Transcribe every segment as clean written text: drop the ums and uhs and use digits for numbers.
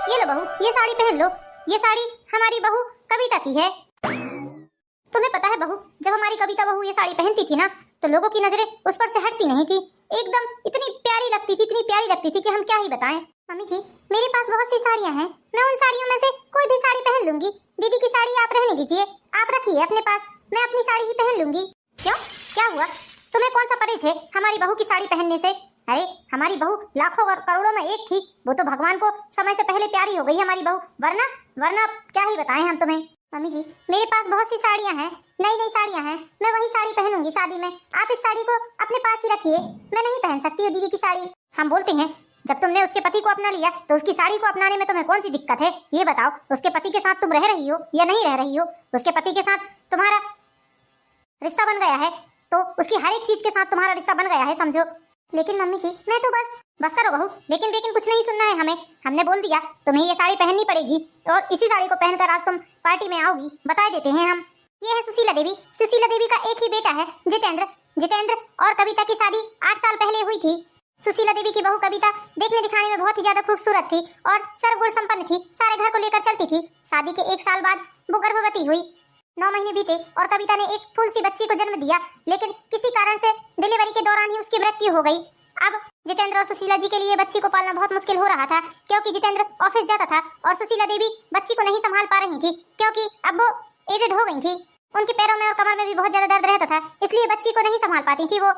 ये लो बहू, ये साड़ी पहन लो। ये साड़ी हमारी बहू कविता की है। तुम्हें पता है बहू, जब हमारी कविता बहू ये साड़ी पहनती थी ना, तो लोगों की नजरें उस पर से हटती नहीं थी। एकदम इतनी प्यारी लगती थी, इतनी प्यारी लगती थी कि हम क्या ही बताएं। मम्मी जी, मेरे पास बहुत सी साड़ियां हैं, मैं उन साड़ियों में से कोई भी साड़ी पहन लूंगी। दीदी की साड़ी आप रहने दीजिए, आप रखिए अपने पास, मैं अपनी साड़ी ही पहन लूंगी। क्यों, क्या हुआ? तुम्हें कौन सा परहेज है हमारी बहू की साड़ी पहनने से? अरे हमारी बहू लाखों और करोड़ों में एक थी, वो तो भगवान को समय से पहले प्यारी हो गई हमारी बहू, वरना वरना क्या ही बताएं हम तुम्हें। मम्मी जी, मेरे पास बहुत सी साड़ियां हैं, नई नई साड़ियां हैं, मैं वही साड़ी पहनूंगी शादी में। आप इस साड़ी को अपने पास ही रखिए, मैं नहीं पहन सकती हूँ दीदी की साड़ी। हम बोलते हैं, जब तुमने उसके पति को अपना लिया तो उसकी साड़ी को अपनाने में तुम्हें कौन सी दिक्कत है? ये बताओ, उसके पति के साथ तुम रह रही हो या नहीं रह रही हो? उसके पति के साथ तुम्हारा रिश्ता बन गया है तो उसकी हर एक चीज के साथ तुम्हारा रिश्ता बन गया है, समझो। लेकिन मम्मी जी, मैं तो बस करो बहू, लेकिन कुछ नहीं सुनना है हमें। हमने बोल दिया तुम्हें ये साड़ी पहननी पड़ेगी और इसी साड़ी को पहनकर आज तुम पार्टी में आओगी, बता देते हैं हम। ये है सुशीला देवी। सुशीला देवी का एक ही बेटा है, जितेंद्र। जितेंद्र और कविता की शादी 8 साल पहले हुई थी। सुशीला देवी की बहू कविता देखने दिखाने में बहुत ही ज्यादा खूबसूरत थी और सर्वगुण संपन्न थी, सारे घर को लेकर चलती थी। शादी के 1 साल बाद वो गर्भवती हुई। 9 महीने बीते और कविता ने एक फूल सी बच्ची को जन्म दिया, लेकिन किसी कारण से डिलीवरी के दौरान ही उसकी मृत्यु हो गई। अब जितेंद्र और सुशीला जी के लिए बच्ची को पालना बहुत मुश्किल हो रहा था, क्योंकि जितेंद्र ऑफिस जाता था और सुशीला देवी बच्ची को नहीं संभाल पा रही थी, क्योंकि अब वो एजेड हो गई थी। उनके पैरों में और कमर में भी बहुत ज्यादा दर्द रहता था, इसलिए बच्ची को नहीं संभाल पाती थी वो।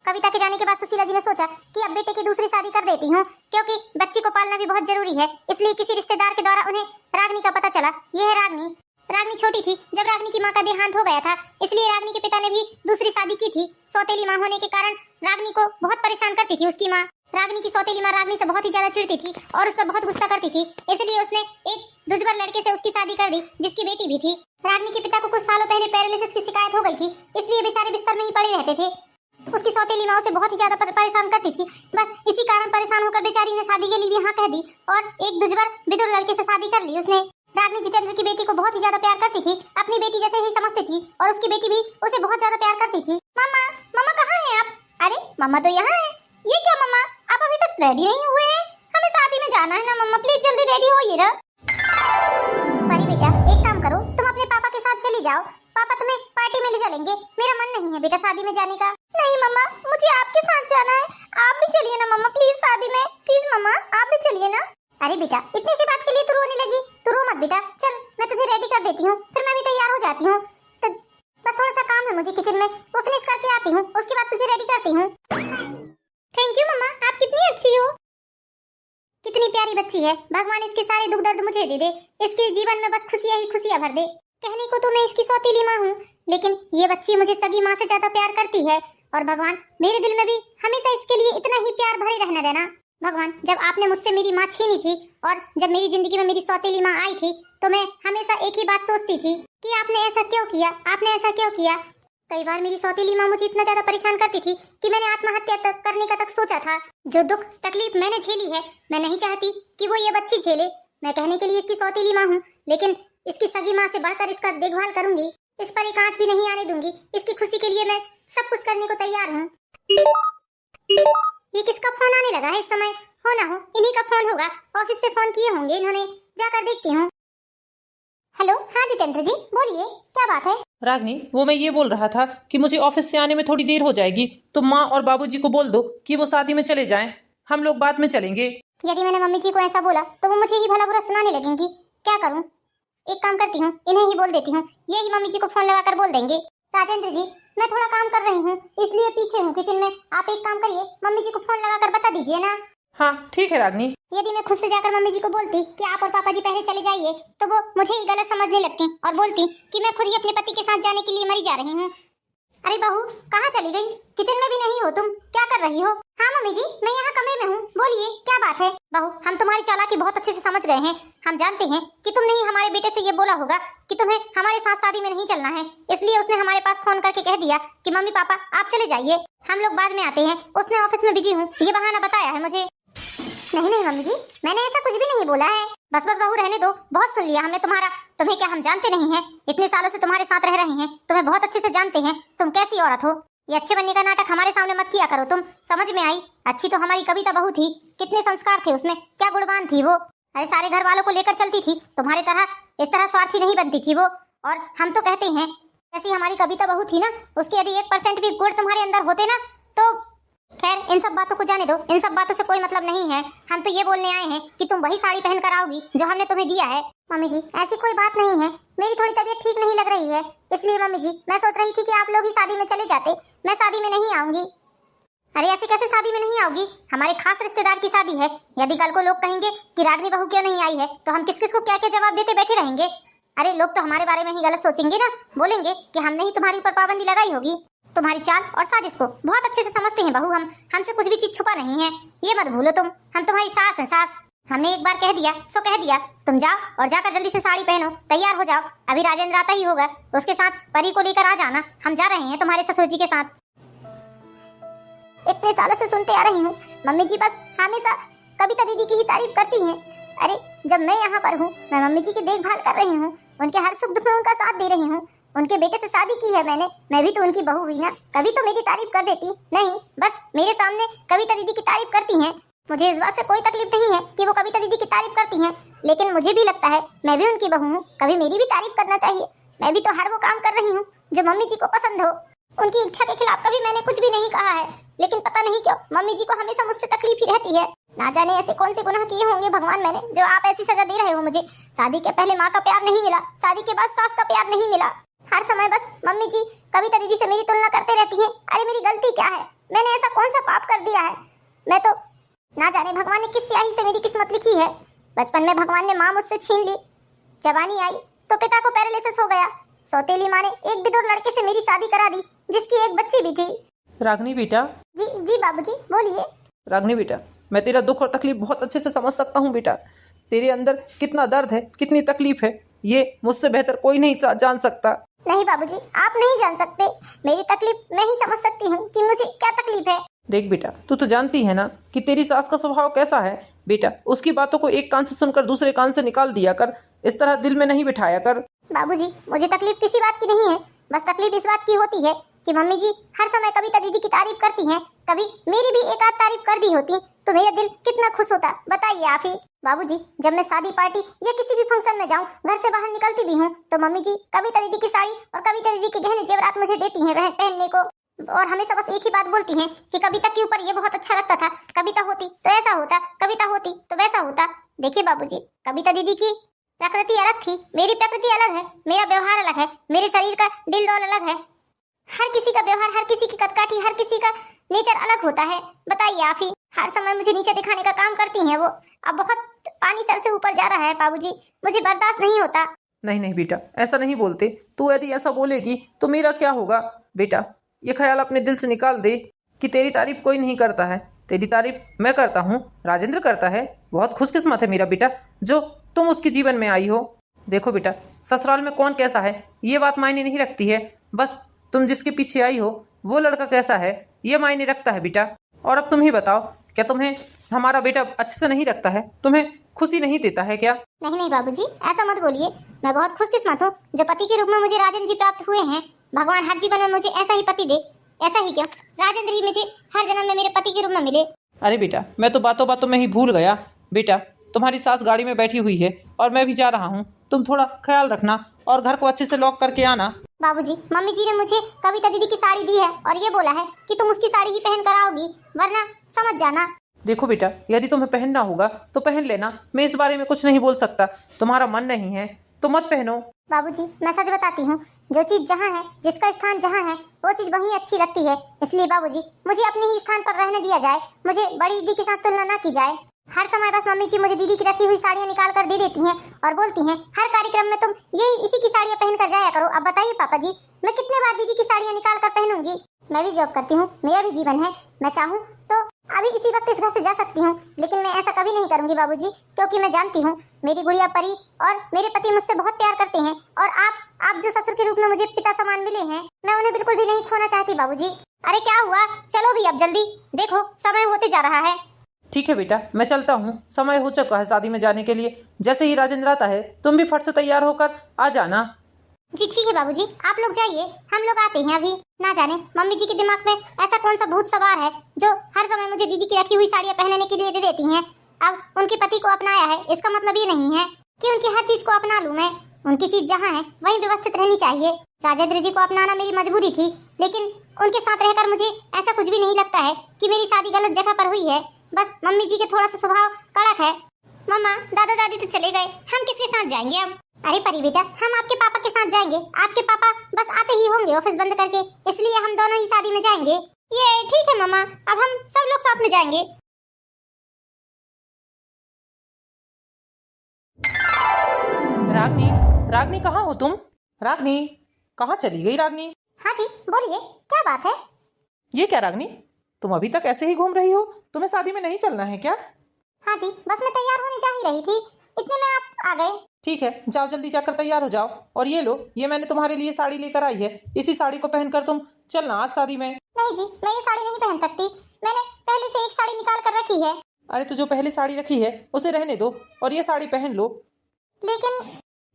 कविता के जाने के बाद सुशीला जी ने सोचा कि अब बेटे की दूसरी शादी कर देती हूँ, क्योंकि बच्ची को पालना भी बहुत जरूरी है। इसलिए किसी रिश्तेदार के द्वारा उन्हें रागनी का पता चला। ये है रागनी। रागनी छोटी थी जब रागनी की माँ का देहांत हो गया था, इसलिए रागनी के पिता ने भी दूसरी शादी की थी। सौतेली माँ होने के कारण रागनी को बहुत परेशान करती थी उसकी माँ। रागनी की सौतेली माँ रागनी से बहुत ही ज्यादा चिढ़ती थी और उस पर बहुत गुस्सा करती थी, इसलिए उसने एक दुष्बर लड़के से उसकी शादी कर दी, जिसकी बेटी भी थी। रागनी के पिता को कुछ सालों पहले पैरालिसिस की शिकायत हो गई थी, इसलिए बेचारे बिस्तर में ही पड़े रहते थे। उसकी सौतेली माँ उसे बहुत ही ज्यादा परेशान करती थी। बस इसी कारण परेशान होकर बेचारी ने शादी के लिए भी हाँ कह दी और एक दुष्बर विदुर लड़के से शादी कर ली उसने। रागनी जितेंद्र की बेटी को बहुत ही ज्यादा प्यार करती थी, अपनी बेटी जैसे ही समझती थी और उसकी बेटी भी उसे बहुत ज्यादा प्यार करती थी। मम्मा, मम्मा कहाँ हैं आप? अरे मम्मा तो यहाँ है। ये क्या मम्मा, आप अभी तक रेडी नहीं हुए हैं? हमें शादी में जाना है ना मम्मा, प्लीज जल्दी रेडी होइए ना। परी बेटा, एक काम करो, तुम अपने पापा के साथ चली जाओ, पापा तुम्हें पार्टी में ले चलेंगे। मेरा मन नहीं है बेटा शादी में जाने का। नहीं मम्मा, मुझे आपके साथ जाना है, आप भी चलिए ना मम्मा प्लीज शादी में, प्लीज मम्मा आप भी चलिए ना। अरे बेटा, इतनी सी बात के लिए तू रोने लगी? तू रो मत बेटा, चल मैं तुझे रेडी कर देती हूँ, फिर मैं भी तैयार हो जाती हूँ। तो बस थोड़ा सा काम है मुझे किचन में, वो फिनिश करके आती हूँ, उसके बाद तुझे रेडी करती हूँ। थैंक यू मम्मा, आप कितनी अच्छी हो। कितनी प्यारी बच्ची है, भगवान इसके सारे दुख दर्द मुझे दे दे, इसके जीवन में बस खुशियाँ ही खुशियाँ भर दे। कहने को तो मैं इसकी सौतेली माँ हूँ, लेकिन ये बच्ची मुझे सगी माँ से ज्यादा प्यार करती है और भगवान मेरे दिल में भी हमेशा इसके लिए इतना ही प्यार भरे रहने देना। भगवान, जब आपने मुझसे मेरी माँ छीनी थी और जब मेरी जिंदगी में मेरी सौतेली माँ आई थी, तो मैं हमेशा एक ही बात सोचती थी कि आपने ऐसा क्यों किया, आपने ऐसा क्यों किया। कई बार मेरी सौतेली माँ मुझे इतना ज्यादा परेशान करती थी कि मैंने आत्महत्या तक करने का तक सोचा था। जो दुख तकलीफ मैंने झेली है, मैं नहीं चाहती कि वो ये बच्ची झेले। मैं कहने के लिए इसकी सौतेली माँ हूँ, लेकिन इसकी सगी माँ से बढ़कर इसका देखभाल करूंगी, इस पर एक आंच भी नहीं आने दूंगी। इसकी खुशी के लिए मैं सब कुछ करने को तैयार हूँ। ये किसका फोन आने लगा है इस समय? हो ना हो इन्हीं का फोन होगा, ऑफिस से फोन किए होंगे इन्होंने, जाकर देखती हूँ। हेलो, हाँ जितेंद्र जी बोलिए, क्या बात है? रागनी, वो मैं ये बोल रहा था कि मुझे ऑफिस से आने में थोड़ी देर हो जाएगी, तो माँ और बाबूजी को बोल दो कि वो शादी में चले जाएं, हम लोग बाद में चलेंगे। यदि मैंने मम्मी जी को ऐसा बोला तो वो मुझे ही भला बुरा सुनाने लगेंगी, क्या करूँ? एक काम करती हूँ, इन्हें ही बोल देती हूँ, ये ही मम्मी जी को फोन लगाकर बोल देंगे। राजेंद्र जी, मैं थोड़ा काम कर रही हूँ इसलिए पीछे हूँ किचन में, आप एक काम करिए, मम्मी जी को फोन लगाकर बता दीजिए ना। हाँ ठीक है रागनी। यदि मैं खुद से जाकर मम्मी जी को बोलती कि आप और पापा जी पहले चले जाइए, तो वो मुझे ही गलत समझने लगती और बोलती कि मैं खुद ही अपने पति के साथ जाने के लिए मरी जा रही हूँ। अरे बहू, कहाँ चली गई? किचन में भी नहीं हो तुम, क्या कर रही हो? हाँ मम्मी जी, मैं यहाँ कमरे में हूँ, बोलिए क्या बात है? बहू, हम तुम्हारी चालाकी बहुत अच्छे से समझ गए हैं। हम जानते हैं कि तुमने ही हमारे बेटे से ये बोला होगा कि तुम्हें हमारे साथ शादी में नहीं चलना है, इसलिए उसने हमारे पास फोन करके कह दिया कि मम्मी पापा आप चले जाइए, हम लोग बाद में आते हैं। उसने ऑफिस में बिजी हूँ ये बहाना बताया है मुझे। नहीं नहीं मम्मी जी, मैंने ऐसा कुछ भी नहीं बोला है। बस बस बहू रहने दो, बहुत सुन लिया हमने तुम्हारा। तुम्हें क्या हम जानते नहीं हैं? इतने सालों से तुम्हारे साथ रह रहे हैं, तुम्हें बहुत अच्छे से जानते हैं तुम कैसी औरत हो। ये अच्छे बनने का नाटक हमारे सामने मत किया करो तुम, समझ में आई? अच्छी तो हमारी कविता बहू थी, कितने संस्कार थे उसमें, क्या गुणवान थी वो। अरे सारे घर वालों को लेकर चलती थी, तुम्हारे तरह इस तरह स्वार्थी नहीं बनती थी वो। और हम तो कहते हैं जैसी हमारी कविता बहू थी ना, उसके यदि 1% भी गुण तुम्हारे अंदर होते ना तो। खैर इन सब बातों को जाने दो, इन सब बातों से कोई मतलब नहीं है। हम तो ये बोलने आए हैं कि तुम वही साड़ी पहन कर आओगी जो हमने तुम्हें दिया है। मम्मी जी ऐसी कोई बात नहीं है, मेरी थोड़ी तबीयत ठीक नहीं लग रही है, इसलिए मम्मी जी मैं सोच रही थी कि आप लोग ही शादी में चले जाते, मैं शादी में नहीं आऊंगी। अरे ऐसे कैसे शादी में नहीं आओगी, हमारे खास रिश्तेदार की शादी है। यदि कल को लोग कहेंगे कि रागनी बहू क्यों नहीं आई है, तो हम किस किस को क्या क्या जवाब देते बैठे रहेंगे। अरे लोग तो हमारे बारे में ही गलत सोचेंगे ना, बोलेंगे कि हमने ही तुम्हारी ऊपर पाबंदी लगाई होगी। तुम्हारी चाल और साजिश को बहुत अच्छे से समझते हैं बहू हम, हमसे कुछ भी चीज छुपा नहीं है, ये मत भूलो तुम। हम तुम्हारी सास हैं सास, हमने एक बार कह दिया सो कह दिया। तुम जाओ और जाकर जल्दी से साड़ी पहनो, तैयार हो जाओ। अभी राजेंद्र आता ही होगा, उसके साथ परी को लेकर आ जाना, हम जा रहे हैं तुम्हारे ससुर जी के साथ। इतने सालों से सुनते आ रही हूँ मम्मी जी बस हमेशा कविता दीदी की ही तारीफ करती हैं। अरे जब मैं यहाँ पर हूँ, मैं मम्मी जी की देखभाल कर रही हूँ, उनके हर सुख दुख में उनका साथ दे रही हूँ। उनके बेटे से शादी की है मैंने, मैं भी तो उनकी बहू हुई ना, कभी तो मेरी तारीफ कर देती। नहीं, बस मेरे सामने कविता दीदी की तारीफ करती हैं। मुझे इस बात से कोई तकलीफ नहीं है कि वो कविता दीदी की तारीफ करती हैं, लेकिन मुझे भी लगता है मैं भी उनकी बहू हूँ, कभी मेरी भी तारीफ करना चाहिए। मैं भी तो हर वो काम कर रही हूँ जो मम्मी जी को पसंद हो। उनकी इच्छा के खिलाफ कभी मैंने कुछ भी नहीं कहा है, लेकिन पता नहीं क्यों मम्मी जी को हमेशा मुझसे तकलीफ ही रहती है। ना जाने ऐसे कौन से गुनाह किए होंगे भगवान मैंने, जो आप ऐसी सजा दे रहे हो मुझे। शादी के पहले माँ का प्यार नहीं मिला, शादी के बाद सास का प्यार नहीं मिला। हर समय बस मम्मी जी कविता दीदी से मेरी तुलना करते रहती हैं। अरे मेरी गलती क्या है, मैंने ऐसा कौन सा पाप कर दिया है। मैं तो ना जाने भगवान ने किस स्याही से मेरी किस्मत लिखी है। बचपन में भगवान ने माँ मुझसे छीन ली, जवानी आई तो पिता को पैरालिसिस हो गया। सौतेली माँ ने एक बिदुर लड़के से मेरी शादी करा दी, जिसकी एक बच्ची भी थी। रागनी बेटा। जी जी बाबूजी बोलिए। रागनी बेटा, मैं तेरा दुख और तकलीफ बहुत अच्छे से समझ सकता हूँ बेटा। तेरे अंदर कितना दर्द है, कितनी तकलीफ है, ये मुझसे बेहतर कोई नहीं जान सकता। नहीं बाबूजी, आप नहीं जान सकते। मेरी तकलीफ मैं ही समझ सकती हूँ कि मुझे क्या तकलीफ है। देख बेटा, तू तो जानती है ना कि तेरी सास का स्वभाव कैसा है। बेटा उसकी बातों को एक कान से सुनकर दूसरे कान से निकाल दिया कर, इस तरह दिल में नहीं बिठाया कर। बाबूजी मुझे तकलीफ किसी बात की नहीं है, बस तकलीफ इस बात की होती है कि मम्मी जी हर समय कविता दीदी की तारीफ करती हैं। कभी मेरी भी एक आध तारीफ कर दी होती तो मेरा दिल कितना खुश होता, बताइए आप ही। बाबूजी जब मैं शादी पार्टी या किसी भी फंक्शन में जाऊं, घर से बाहर निकलती भी हूं, तो मम्मी जी कविता दीदी की साड़ी और कविता दीदी के गहने जेवरात मुझे देती हैं पहनने को, और हमेशा बस एक ही बात बोलती हैं कि कविता के ऊपर ये बहुत अच्छा लगता था, कविता होती तो ऐसा होता, कविता होती तो वैसा होता। देखिए बाबूजी, कविता दीदी की प्रकृति अलग थी, मेरी प्रकृति अलग है, मेरा व्यवहार अलग है, मेरे शरीर का दिल डोल अलग है। हर किसी का व्यवहार, हर किसी की कदकाठी, हर किसी का नेचर अलग होता है। बताइए आप ही, हर समय मुझे नीचे दिखाने का काम करती हैं वो। अब बहुत पानी सर से ऊपर जा रहा है बाबूजी, मुझे बर्दाश्त नहीं होता। नहीं नहीं बेटा, ऐसा नहीं बोलते। तू यदि ऐसा बोलेगी तो मेरा क्या होगा। बेटा ये ख्याल अपने दिल से निकाल दे कि तेरी तारीफ कोई नहीं करता है, तेरी तारीफ मैं करता हूँ, राजेंद्र करता है। बहुत खुशकिस्मत है मेरा बेटा जो तुम उसके जीवन में आई हो। देखो बेटा, ससुराल में कौन कैसा है ये बात मायने नहीं रखती है, बस तुम जिसके पीछे आई हो वो लड़का कैसा है ये मायने रखता है बेटा। और अब तुम ही बताओ, क्या तुम्हें हमारा बेटा अच्छे से नहीं रखता है, तुम्हें खुशी नहीं देता है क्या? नहीं नहीं बाबूजी, ऐसा मत बोलिए। मैं बहुत खुशकिस्मत हूँ जो पति के रूप में मुझे राजेंद्र जी प्राप्त हुए हैं। भगवान हर जीवन में मुझे ऐसा ही पति दे। ऐसा ही क्या, राजेंद्र ही मुझे हर जन्म में मेरे पति के रूप में मिले। अरे बेटा, मैं तो बातों बातों में ही भूल गया। बेटा तुम्हारी सास गाड़ी में बैठी हुई है और मैं भी जा रहा हूँ, तुम थोड़ा ख्याल रखना और घर को अच्छे से लॉक करके आना। बाबूजी मम्मी जी ने मुझे कविता दीदी की साड़ी दी है और ये बोला है कि तुम उसकी साड़ी ही पहन कर आओगी, वरना समझ जाना। देखो बेटा, यदि तुम्हें पहनना होगा तो पहन लेना, मैं इस बारे में कुछ नहीं बोल सकता। तुम्हारा मन नहीं है तो मत पहनो। बाबूजी मैं सच बताती हूँ, जो चीज जहाँ है, जिसका स्थान जहाँ है, वो चीज वहीं अच्छी लगती है। इसलिए बाबूजी मुझे अपने ही स्थान पर रहने दिया जाए, मुझे बड़ी दीदी के साथ तुलना ना की जाए। हर समय बस मम्मी जी मुझे दीदी की रखी हुई साड़ियाँ निकाल कर दे देती हैं और बोलती हैं हर कार्यक्रम में तुम यही इसी की साड़ियाँ पहन कर जाया करो। अब बताइए पापा जी, मैं कितने बार दीदी की साड़ियाँ निकाल कर पहनूंगी। मैं भी जॉब करती हूँ, मेरा भी जीवन है, मैं चाहूँ तो अभी इसी वक्त इस घर से जा सकती हूँ, लेकिन मैं ऐसा कभी नहीं करूंगी बाबूजी, क्योंकि मैं जानती हूँ मेरी गुड़िया परी और मेरे पति मुझसे बहुत प्यार करते हैं, और आप जो ससुर के रूप में मुझे पिता समान मिले हैं, मैं उन्हें बिल्कुल भी नहीं खोना चाहती बाबूजी। अरे क्या हुआ, चलो भी अब जल्दी, देखो समय होते जा रहा है। ठीक है बेटा, मैं चलता हूँ, समय हो चुका है शादी में जाने के लिए। जैसे ही राजेंद्र आता है तुम भी फट से तैयार होकर आ जाना। जी ठीक है बाबूजी, आप लोग जाइए, हम लोग आते हैं अभी। ना जाने मम्मी जी के दिमाग में ऐसा कौन सा भूत सवार है जो हर समय मुझे दीदी की रखी हुई साड़ियाँ पहनने के लिए दे देती हैं। अब उनके पति को अपनाया है, इसका मतलब ये नहीं है कि उनकी हर चीज को अपना लूं मैं। उनकी चीज जहाँ है वहीं व्यवस्थित रहनी चाहिए। राजेंद्र जी को अपनाना मेरी मजबूरी थी, लेकिन उनके साथ रहकर मुझे ऐसा कुछ भी नहीं लगता है कि मेरी शादी गलत जगह पर हुई है। बस मम्मी जी के थोड़ा सा स्वभाव कड़क है। मम्मा दादा दादी तो चले गए, हम किसके साथ जाएंगे अब? अरे परी बेटा, हम आपके पापा के साथ जाएंगे। आपके पापा बस आते ही होंगे ऑफिस बंद करके, इसलिए हम दोनों ही शादी में जाएंगे। ये ठीक है मम्मा, अब हम सब लोग साथ में जाएंगे। रागनी, रागनी कहाँ हो तुम? रागनी, कहाँ चली गई रागनी? हाँ जी बोलिए, क्या बात है? ये क्या रागनी, तुम अभी तक ऐसे ही घूम रही हो? तुम्हें शादी में नहीं चलना है क्या? हाँ जी, बस मैं तैयार होने जा ही रही थी, इतने में आप आ गए। ठीक है, जाओ जल्दी जाकर तैयार हो जाओ। और ये लो, ये मैंने तुम्हारे लिए साड़ी लेकर आई है, इसी साड़ी को पहनकर तुम चलना आज शादी में। नहीं जी, मैं ये साड़ी नहीं पहन सकती, मैंने पहले से एक साड़ी निकाल कर रखी है। अरे तो जो पहले साड़ी रखी है उसे रहने दो और ये साड़ी पहन लो।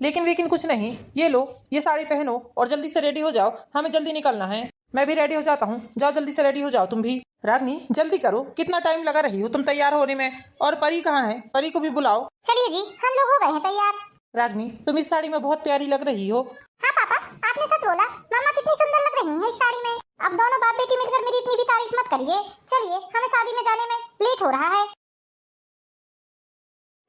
लेकिन कुछ नहीं, ये लो, ये साड़ी पहनो और जल्दी से रेडी हो जाओ, हमें जल्दी निकलना है। मैं भी रेडी हो जाता हूँ, जाओ जल्दी से रेडी हो जाओ तुम भी। रागनी जल्दी करो, कितना टाइम लगा रही हो तुम तैयार होने में? और परी कहाँ है? परी को भी बुलाओ। चलिए जी, हम लोग हो गए हैं तैयार। रागनी तुम इस साड़ी में बहुत प्यारी लग रही हो। हाँ पापा, आपने सच बोला, मम्मा कितनी सुंदर लग रही हैं इस साड़ी में। अब दोनों बाप बेटी मिलकर मेरी इतनी भी तारीफ मत करिए। चलिए, हमें शादी में जाने में लेट हो रहा है।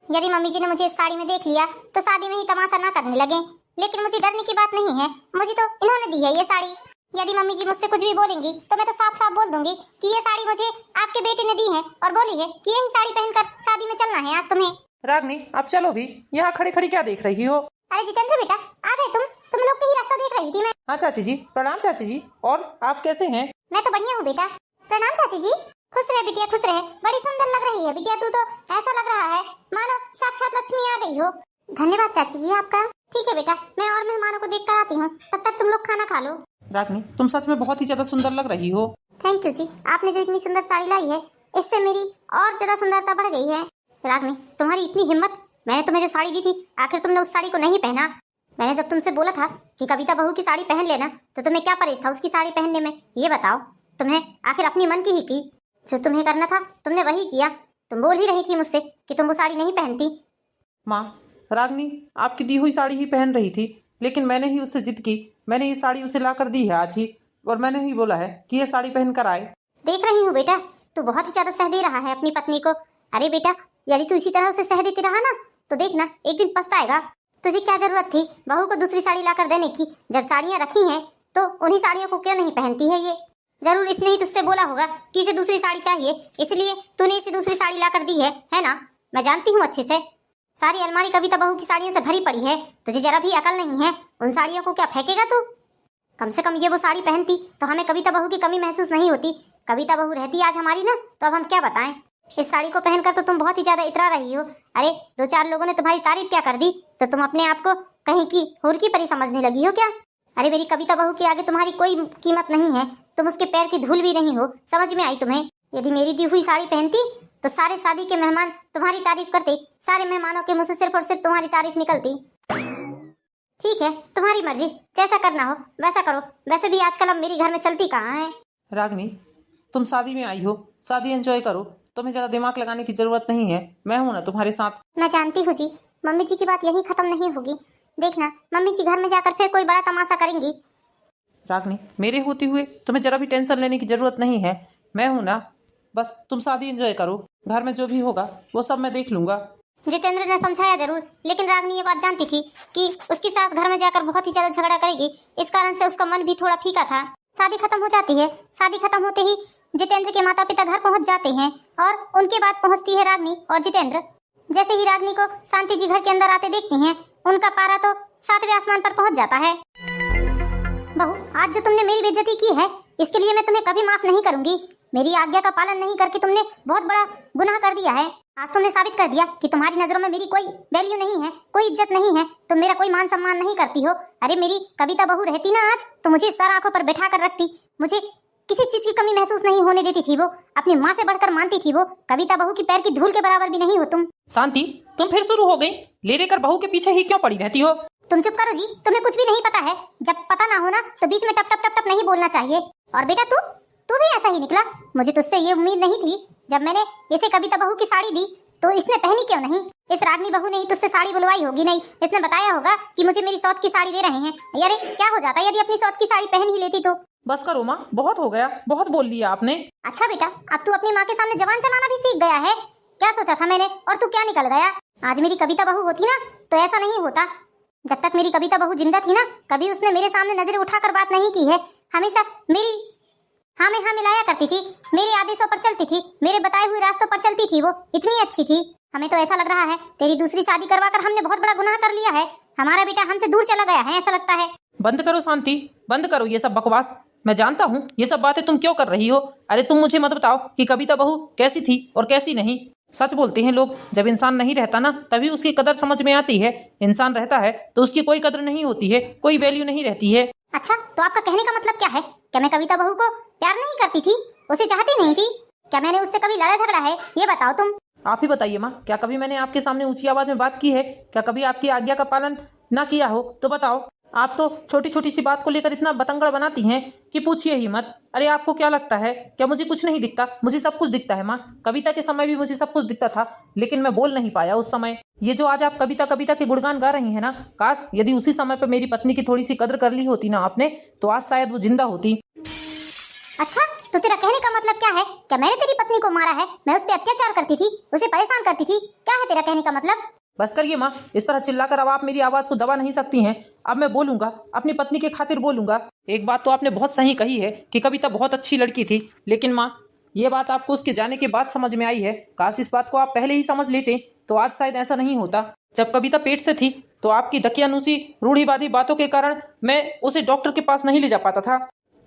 यदि मम्मी जी ने मुझे इस साड़ी में देख लिया तो शादी में ही तमाशा ना करने लगे। लेकिन मुझे डरने की बात नहीं है, मुझे तो इन्होंने दी है ये साड़ी। यदि मम्मी जी मुझसे कुछ भी बोलेंगी तो मैं तो साफ साफ बोल दूंगी कि ये साड़ी मुझे आपके बेटे ने दी है और बोली है कि यही साड़ी पहनकर शादी में चलना है आज तुम्हें। रागनी अब चलो भी, यहाँ खड़ी खड़ी क्या देख रही हो? अरे जितेंद्र बेटा, आ गए तुम लोग का ही रास्ता देख रही थी मैं। हाँ चाची जी, प्रणाम चाची जी। और आप कैसे हैं? मैं तो बढ़िया हूँ बेटा। प्रणाम चाची जी। खुश रहे बिटिया, खुश रहे। बड़ी सुंदर लग रही है बिटिया, तू तो ऐसा लग रहा है मानो साक्षात लक्ष्मी आ गई हो। धन्यवाद चाची जी आपका। ठीक है बेटा, मैं और मेहमानों को देख कर आती हूँ, तब तक तुम लोग खाना खा लो। रागनी तुम सच में बहुत ही ज्यादा सुंदर लग रही हो। थैंक यू जी, आपने जो इतनी सुंदर साड़ी लाई है इससे मेरी और ज्यादा सुंदरता बढ़ गई है। रागनी तुम्हारी इतनी हिम्मत, मैंने तुम्हें जो साड़ी दी थी आखिर तुमने उस साड़ी को नहीं पहना। मैंने जब तुमसे बोला था कि कविता बहू की साड़ी पहन लेना तो तुम्हें क्या परहेज था उसकी साड़ी पहनने में? ये बताओ, तुमने आखिर अपनी मन की ही की, जो तुम्हें करना था तुमने वही किया। तुम बोल ही रही थी मुझसे कि तुम वो साड़ी नहीं पहनती। माँ, रागनी आपकी दी हुई साड़ी ही पहन रही थी, लेकिन मैंने ही उससे जिद की, मैंने ये साड़ी उसे ला कर दी है आज ही, और मैंने ही बोला है कि ये साड़ी पहन कर आए। देख रही हूँ बेटा, तू बहुत ही ज्यादा सह दे रहा है अपनी पत्नी को। अरे बेटा, यदि तू इसी तरह उसे सह देती रहा ना तो देखना एक दिन पछताएगा। तुझे क्या जरूरत थी बहू को दूसरी साड़ी लाकर देने की? जब साड़ियाँ रखी हैं तो उन्हीं साड़ियों को क्यों नहीं पहनती है ये? जरूर इसने ही तुझसे बोला होगा कि इसे दूसरी साड़ी चाहिए, इसलिए तूने इसे दूसरी साड़ी लाकर दी है ना? मैं जानती हूँ अच्छे से। सारी अलमारी कविता बहू की साड़ियों से भरी पड़ी है, तुझे जरा भी अकल नहीं है। उन साड़ियों को क्या फेंकेगा तू? कम से कम ये वो साड़ी पहनती तो हमें कविता बहू की कमी महसूस नहीं होती। कविता बहू रहती आज हमारी ना, तो अब हम क्या बताएं। इस साड़ी को पहनकर तो तुम बहुत ही ज्यादा इतरा रही हो। अरे दो चार लोगों ने तुम्हारी तारीफ क्या कर दी तो तुम अपने आप को कहीं की हुर की परी समझने लगी हो क्या? अरे मेरी कविता बहू के आगे तुम्हारी कोई कीमत नहीं है, तुम उसके पैर की धूल भी नहीं हो। समझ में आई तुम्हें? यदि मेरी दी हुई साड़ी पहनती तो सारे शादी के मेहमान तुम्हारी तारीफ करते, सारे मेहमानों के मुंह से सिर्फ और सिर्फ तुम्हारी तारीफ निकलती। ठीक है, तुम्हारी मर्जी, जैसा करना हो वैसा करो। वैसे भी आजकल अब मेरी घर में चलती कहाँ है। रागनी तुम शादी में आई हो, शादी एंजॉय करो, तुम्हें ज्यादा दिमाग लगाने की जरूरत नहीं है, मैं हूं ना तुम्हारे साथ। मैं जानती हूँ जी, मम्मी जी की बात यही खत्म नहीं होगी। देखना मम्मी जी घर में जाकर फिर कोई बड़ा तमाशा करेंगी। रागनी मेरे होते हुए तुम्हें जरा भी टेंशन लेने की जरूरत नहीं है, मैं हूं ना। बस तुम शादी एंजॉय करो, घर में जो भी होगा वो सब मैं देख लूंगा। जितेंद्र ने समझाया जरूर, लेकिन रागनी ये बात जानती थी कि उसकी सास घर में जाकर बहुत ही ज्यादा झगड़ा करेगी। इस कारण से उसका मन भी थोड़ा फीका था। शादी खत्म हो जाती है, शादी खत्म होते ही जितेंद्र के माता पिता घर पहुंच जाते हैं और उनके बाद पहुंचती है रागनी और जितेंद्र। जैसे ही रागनी को शांति जी घर के अंदर आते देखती हैं, उनका पारा तो 7वें आसमान पर पहुंच जाता है। बहू, आज जो तुमने मेरी बेइज्जती की है इसके लिए मैं तुम्हें कभी माफ नहीं करूंगी। मेरी आज्ञा का पालन नहीं करके तुमने बहुत बड़ा गुनाह कर दिया है। आज तुमने साबित कर दिया कि तुम्हारी नजरों में मेरी कोई वैल्यू नहीं है, कोई इज्जत नहीं है, तुम मेरा कोई मान सम्मान नहीं करती हो। अरे मेरी कविता बहू रहती ना आज तो मुझे सर आंखों पर बैठा कर रखती, मुझे किसी चीज की कमी महसूस नहीं होने देती थी। वो अपनी माँ से बढ़कर मानती थी। वो कविता बहू की पैर की धूल के बराबर भी नहीं हो तुम। शांति तुम फिर शुरू हो गई, ले लेकर बहू के पीछे ही क्यों पड़ी रहती हो? तुम चुप करो जी, तुम्हें कुछ भी नहीं पता है। जब पता ना हो ना तो बीच में टप टप टप टप नहीं बोलना चाहिए। और बेटा तू भी ऐसा ही निकला। मुझे तुझसे ये उम्मीद नहीं थी। जब मैंने इसे कविता बहू की साड़ी दी तो इसने पहनी क्यों नहीं? इस रागनी बहू ने ही तुझसे साड़ी बुलवाई होगी। नहीं, इसने बताया होगा कि मुझे मेरी सौत की साड़ी दे रहे हैं। अरे क्या हो जाता यदि अपनी सौत की साड़ी पहन ही लेती तो? बस करो माँ, बहुत हो गया, बहुत बोल लिया आपने। अच्छा बेटा, अब तू अपनी माँ के सामने जबान चलाना भी सीख गया है। क्या सोचा था मैंने और तू क्या निकल गया? आज मेरी कविता बहू होती ना तो ऐसा नहीं होता। जब तक मेरी कविता बहू जिंदा थी ना, कभी उसने मेरे सामने नजर उठाकर बात नहीं की है। हमेशा मेरी हाँ में हाँ मिलाया करती थी, मेरे आदेशों पर चलती थी, मेरे बताए हुए रास्तों पर चलती थी। वो इतनी अच्छी थी। हमें तो ऐसा लग रहा है तेरी दूसरी शादी करवाकर हमने बहुत बड़ा गुनाह कर लिया है। हमारा बेटा हमसे दूर चला गया है, ऐसा लगता है। बंद करो शांति, बंद करो ये सब बकवास। मैं जानता हूँ ये सब बातें तुम क्यों कर रही हो। अरे तुम मुझे मत बताओ कि कविता बहू कैसी थी और कैसी नहीं। सच बोलते हैं लोग, जब इंसान नहीं रहता ना तभी उसकी कदर समझ में आती है। इंसान रहता है तो उसकी कोई कदर नहीं होती है, कोई वैल्यू नहीं रहती है। अच्छा, तो आपका कहने का मतलब क्या है? क्या मैं कविता बहू को प्यार नहीं करती थी, उसे चाहती नहीं थी? क्या मैंने उससे कभी लड़ा झगड़ा है? ये बताओ तुम। आप ही बताइए माँ, क्या कभी मैंने आपके सामने ऊंची आवाज में बात की है? क्या कभी आपकी आज्ञा का पालन ना किया हो तो बताओ। आप तो छोटी छोटी सी बात को लेकर इतना बतंगड़ बनाती हैं कि पूछिए ही मत। अरे आपको क्या लगता है क्या मुझे कुछ नहीं दिखता? मुझे सब कुछ दिखता है माँ। कविता के समय भी मुझे सब कुछ दिखता था, लेकिन मैं बोल नहीं पाया उस समय। ये जो आज आप कविता कविता के गुणगान गा रही हैं ना, काश यदि उसी समय पर मेरी पत्नी की थोड़ी सी कदर कर ली होती ना आपने, तो आज शायद वो जिंदा होती। अच्छा, तो तेरा कहने का मतलब क्या है? क्या मैंने तेरी पत्नी को मारा है? मैं उस पर अत्याचार करती थी, उसे परेशान करती थी? क्या है तेरा कहने का मतलब? बस करिए माँ, इस तरह चिल्लाकर अब आप मेरी आवाज को दबा नहीं सकती हैं। अब मैं बोलूंगा, अपनी पत्नी के खातिर बोलूंगा। एक बात तो आपने बहुत सही कही है कि कविता बहुत अच्छी लड़की थी, लेकिन माँ ये बात आपको उसके जाने के बाद समझ में आई है। काश इस बात को आप पहले ही समझ लेते तो आज शायद ऐसा नहीं होता। जब कविता पेट से थी तो आपकी दकियानूसी रूढ़िवादी बातों के कारण मैं उसे डॉक्टर के पास नहीं ले जा पाता था।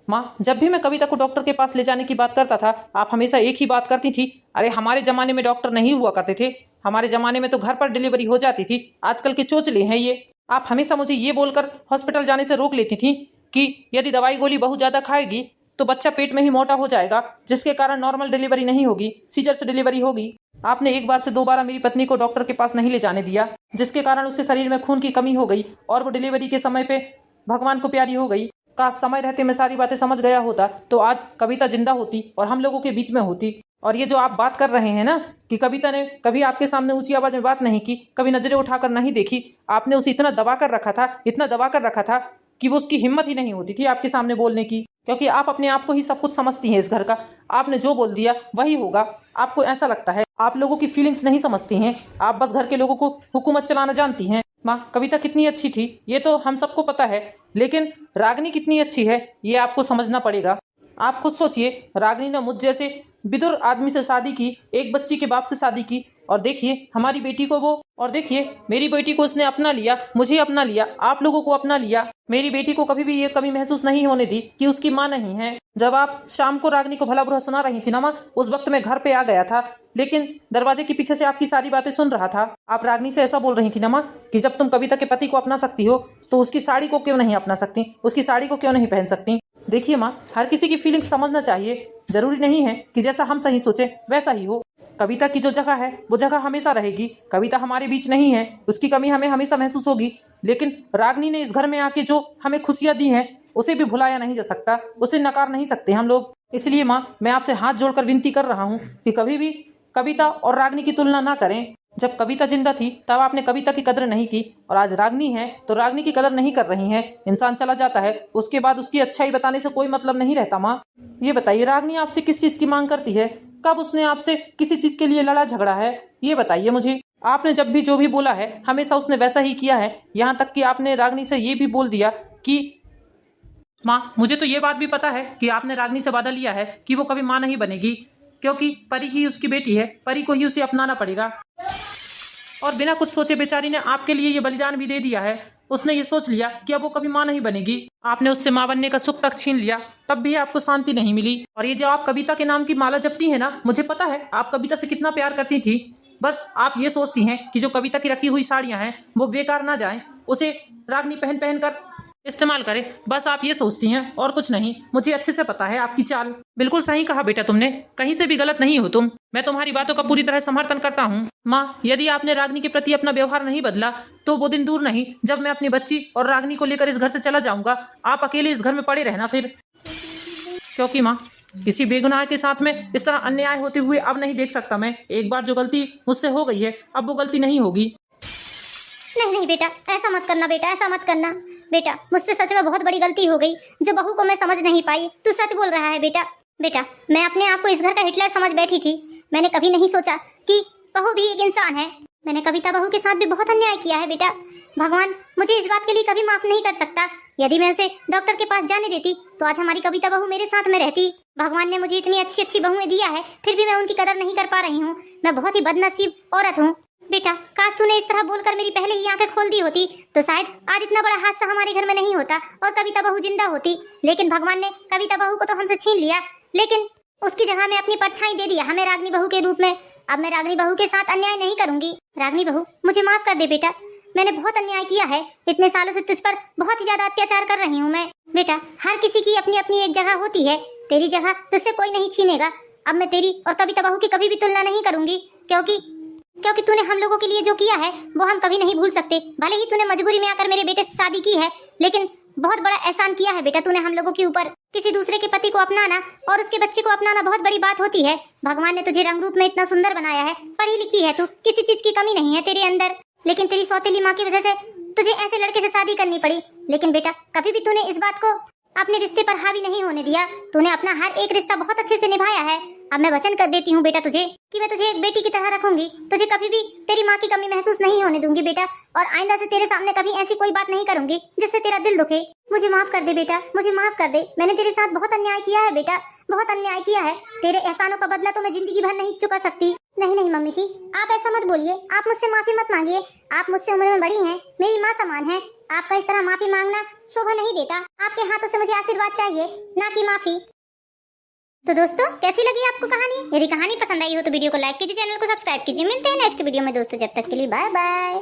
माँ, जब भी मैं कविता को डॉक्टर के पास ले जाने की बात करता था, आप हमेशा एक ही बात करती थी, अरे हमारे जमाने में डॉक्टर नहीं हुआ करते थे, हमारे जमाने में तो घर पर डिलीवरी हो जाती थी, आजकल के चोचले हैं ये। आप हमेशा मुझे ये बोलकर हॉस्पिटल जाने से रोक लेती थी कि यदि दवाई गोली बहुत ज्यादा खाएगी तो बच्चा पेट में ही मोटा हो जाएगा, जिसके कारण नॉर्मल डिलीवरी नहीं होगी, सीजर से डिलीवरी होगी। आपने एक बार से 2 बार मेरी पत्नी को डॉक्टर के पास नहीं ले जाने दिया, जिसके कारण उसके शरीर में खून की कमी हो गई और वो डिलीवरी के समय पे भगवान को प्यारी हो गई। काश समय रहते मैं सारी बातें समझ गया होता तो आज कविता जिंदा होती और हम लोगों के बीच में होती। और ये जो आप बात कर रहे हैं ना कि कविता ने कभी आपके सामने ऊंची आवाज में बात नहीं की, कभी नजरें उठाकर नहीं देखी, आपने उसे इतना दबा कर रखा था, इतना दबा कर रखा था कि वो उसकी हिम्मत ही नहीं होती थी आपके सामने बोलने की, क्योंकि आप अपने आप को ही सब कुछ समझती हैं इस घर का। आपने जो बोल दिया वही होगा, आपको ऐसा लगता है। आप लोगों की फीलिंग्स नहीं समझती हैं, आप बस घर के लोगों को हुकूमत चलाना जानती हैं। माँ, कविता कितनी अच्छी थी ये तो हम सबको पता है, लेकिन रागनी कितनी अच्छी है ये आपको समझना पड़ेगा। आप खुद सोचिए, रागनी ने मुझ जैसे विदुर आदमी से शादी की, एक बच्ची के बाप से शादी की, और देखिए हमारी बेटी को वो, और देखिए मेरी बेटी को उसने अपना लिया, मुझे अपना लिया, आप लोगों को अपना लिया। मेरी बेटी को कभी भी ये कमी महसूस नहीं होने दी कि उसकी माँ नहीं है। जब आप शाम को रागनी को भला बुरा सुना रही थी ना माँ, उस वक्त मैं घर पे आ गया था, लेकिन दरवाजे के पीछे से आपकी सारी बातें सुन रहा था। आप रागनी से ऐसा बोल रही थी ना माँ कि जब तुम कविता के पति को अपना सकती हो तो उसकी साड़ी को क्यों नहीं अपना सकती, उसकी साड़ी को क्यों नहीं पहन सकती। देखिए माँ, हर किसी की फीलिंग समझना चाहिए, जरूरी नहीं है कि जैसा हम सही सोचे वैसा ही हो। कविता की जो जगह है वो जगह हमेशा रहेगी। कविता हमारे बीच नहीं है, उसकी कमी हमें हमेशा महसूस होगी, लेकिन रागनी ने इस घर में आके जो हमें खुशियां दी हैं उसे भी भुलाया नहीं जा सकता, उसे नकार नहीं सकते हम लोग। इसलिए माँ, मैं आपसे हाथ जोड़कर विनती कर रहा हूँ कि कभी भी कविता और रागनी की तुलना ना करें। जब कविता जिंदा थी तब आपने कविता की कदर नहीं की, और आज रागनी है तो रागनी की कदर नहीं कर रही हैं। इंसान चला जाता है, उसके बाद उसकी अच्छाई बताने से कोई मतलब नहीं रहता। माँ ये बताइए, रागनी आपसे किस चीज की मांग करती है? कब उसने आपसे किसी चीज के लिए लड़ा झगड़ा है? ये बताइए मुझे। आपने जब भी जो भी बोला है हमेशा उसने वैसा ही किया है, यहाँ तक कि आपने रागनी से ये भी बोल दिया कि माँ, मुझे तो ये बात भी पता है कि आपने रागनी से वादा लिया है कि वो कभी माँ नहीं बनेगी, क्योंकि परी ही उसकी बेटी है, परी को ही उसे अपनाना पड़ेगा। और बिना कुछ सोचे बेचारी ने आपके लिए ये बलिदान भी दे दिया है। उसने ये सोच लिया कि अब वो कभी माँ नहीं बनेगी। आपने उससे माँ बनने का सुख तक छीन लिया, तब भी आपको शांति नहीं मिली। और ये जो आप कविता के नाम की माला जपती है ना, मुझे पता है आप कविता से कितना प्यार करती थी। बस आप ये सोचती हैं कि जो कविता की रखी हुई साड़ियां हैं वो बेकार ना जाएं, उसे रागनी पहन पहन कर इस्तेमाल करे। बस आप ये सोचती हैं और कुछ नहीं। मुझे अच्छे से पता है आपकी चाल। बिल्कुल सही कहा बेटा तुमने, कहीं से भी गलत नहीं हो तुम। मैं तुम्हारी बातों का पूरी तरह समर्थन करता हूँ। माँ, यदि आपने रागनी के प्रति अपना व्यवहार नहीं बदला तो वो दिन दूर नहीं जब मैं अपनी बच्ची और रागनी को लेकर इस घर से चला जाऊंगा। आप अकेले इस घर में पड़े रहना फिर, क्योंकि माँ किसी बेगुनाह के साथ में इस तरह अन्याय होते हुए अब नहीं देख सकता मैं। एक बार जो गलती मुझसे हो गई है अब वो गलती नहीं होगी। नहीं नहीं बेटा, ऐसा मत करना बेटा, ऐसा मत करना बेटा। मुझसे सच में बहुत बड़ी गलती हो गई जो बहू को मैं समझ नहीं पाई। तू सच बोल रहा है बेटा। बेटा, मैं अपने आप को इस घर का हिटलर समझ बैठी थी। मैंने कभी नहीं सोचा कि बहू भी एक इंसान है। मैंने कविता बहू के साथ भी बहुत अन्याय किया है बेटा। भगवान मुझे इस बात के लिए कभी माफ नहीं कर सकता। यदि मैं उसे डॉक्टर के पास जाने देती तो आज हमारी कविता बहू मेरे साथ में रहती। भगवान ने मुझे इतनी अच्छी अच्छी बहुएं दिया है, फिर भी मैं उनकी कदर नहीं कर पा रही हूँ। मैं बहुत ही बदनसीब औरत हूँ बेटा। काश तूने इस तरह बोलकर मेरी पहले ही आंखें खोल दी होती तो शायद आज इतना बड़ा हादसा हमारे घर में नहीं होता और कविता बहू जिंदा होती। लेकिन भगवान ने कविता बहू को तो हमसे छीन लिया, लेकिन उसकी जगह में अपनी परछाई दे दिया हमें रागनी बहू के रूप में। अब मैं रागनी बहू के साथ अन्याय नहीं करूंगी। रागनी बहू मुझे माफ कर दे बेटा, मैंने बहुत अन्याय किया है। इतने सालों से तुझ पर बहुत ही ज्यादा अत्याचार कर रही हूँ मैं बेटा। हर किसी की अपनी अपनी एक जगह होती है, तेरी जगह तुझसे कोई नहीं छीनेगा। अब मैं तेरी और कविता बहू की कभी भी तुलना नहीं करूंगी, क्योंकि तूने हम लोगों के लिए जो किया है वो हम कभी नहीं भूल सकते। भले ही तूने मजबूरी में आकर मेरे बेटे से शादी की है, लेकिन बहुत बड़ा एहसान किया है बेटा तूने हम लोगों के ऊपर। किसी दूसरे के पति को अपनाना और उसके बच्चे को अपनाना बहुत बड़ी बात होती है। भगवान ने तुझे रंग रूप में इतना सुंदर बनाया है, पढ़ी लिखी है तू, किसी चीज की कमी नहीं है तेरे अंदर। लेकिन तेरी सौतेली माँ की वजह से तुझे ऐसे लड़के से शादी करनी पड़ी। लेकिन बेटा कभी भी तूने इस बात को अपने रिश्ते पर हावी नहीं होने दिया। तूने अपना हर एक रिश्ता बहुत अच्छे से निभाया है। अब मैं वचन कर देती हूँ बेटा तुझे कि मैं तुझे एक बेटी की तरह रखूंगी। तुझे कभी भी तेरी माँ की कमी महसूस नहीं होने दूंगी बेटा, और आइंदा से तेरे सामने कभी ऐसी कोई बात नहीं करूंगी जिससे तेरा दिल दुखे। मुझे माफ कर दे बेटा, मुझे माफ कर दे। मैंने तेरे साथ बहुत अन्याय किया है बेटा, बहुत अन्याय किया है। तेरे एहसानों का बदला तो मैं जिंदगी भर नहीं चुका सकती। नहीं नहीं मम्मी जी, आप ऐसा मत बोलिए, आप मुझसे माफी मत मांगिए। आप मुझसे उम्र में बड़ी हैं, मेरी माँ समान है। आपका इस तरह माफी मांगना शोभा नहीं देता। आपके हाथों से मुझे आशीर्वाद चाहिए, ना कि माफी। तो दोस्तों कैसी लगी आपको कहानी? यदि कहानी पसंद आई हो तो वीडियो को लाइक कीजिए, चैनल को सब्सक्राइब कीजिए। मिलते हैं नेक्स्ट वीडियो में दोस्तों, जब तक के लिए बाय बाय।